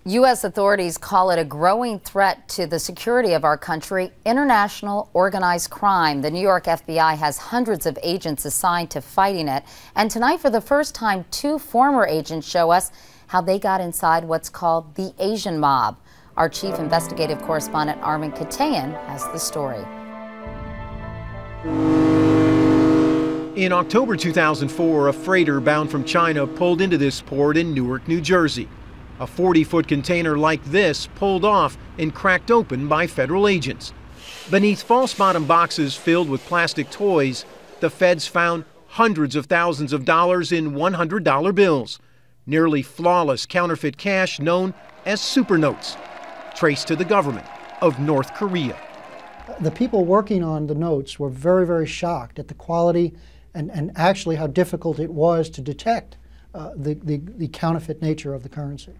U.S. authorities call it a growing threat to the security of our country, international organized crime. The New York FBI has hundreds of agents assigned to fighting it. And tonight, for the first time, two former agents show us how they got inside what's called the Asian mob. Our chief investigative correspondent, Armen Keteyian, has the story. In October 2004, a freighter bound from China pulled into this port in Newark, New Jersey. A 40-foot container like this pulled off and cracked open by federal agents. Beneath false-bottom boxes filled with plastic toys, the feds found hundreds of thousands of dollars in $100 bills, nearly flawless counterfeit cash known as supernotes, traced to the government of North Korea. The people working on the notes were very, very shocked at the quality and actually how difficult it was to detect the counterfeit nature of the currency.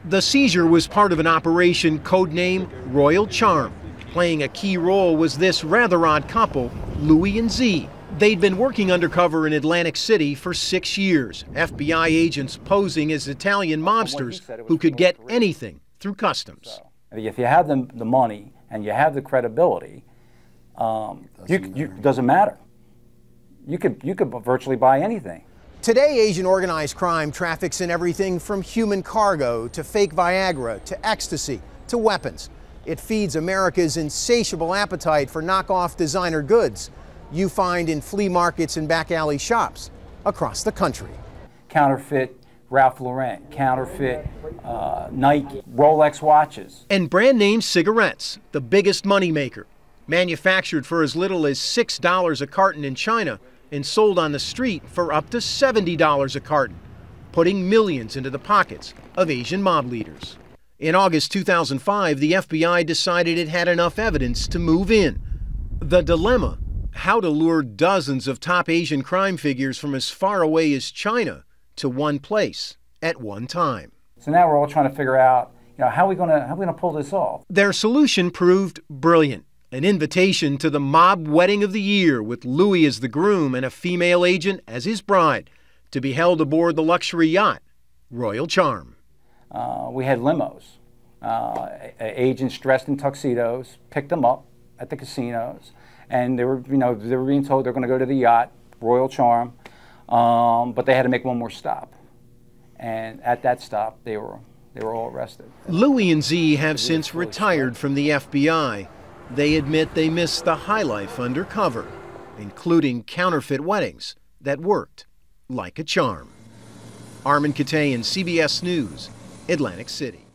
The seizure was part of an operation codenamed Royal Charm. Playing a key role was this rather odd couple, Louis and Z. They'd been working undercover in Atlantic City for 6 years, FBI agents posing as Italian mobsters who could get anything through customs. If you have the money and you have the credibility, doesn't matter. You could virtually buy anything. Today, Asian organized crime traffics in everything from human cargo to fake Viagra to ecstasy to weapons. It feeds America's insatiable appetite for knockoff designer goods you find in flea markets and back alley shops across the country. Counterfeit Ralph Lauren, counterfeit Nike, Rolex watches. And brand name cigarettes, the biggest moneymaker. Manufactured for as little as $6 a carton in China and sold on the street for up to $70 a carton, putting millions into the pockets of Asian mob leaders. In August 2005, the FBI decided it had enough evidence to move in. The dilemma: how to lure dozens of top Asian crime figures from as far away as China to one place at one time. So now we're all trying to figure out, how are we going to pull this off? Their solution proved brilliant. An invitation to the mob wedding of the year with Louis as the groom and a female agent as his bride, to be held aboard the luxury yacht, Royal Charm. We had limos. Agents dressed in tuxedos picked them up at the casinos, and they were being told they're going to go to the yacht, Royal Charm, but they had to make one more stop. And at that stop, they were all arrested. Louis and Z have since retired from the FBI. They admit they missed the high life undercover, including counterfeit weddings that worked like a charm. Armen Keteyian, CBS News, Atlantic City.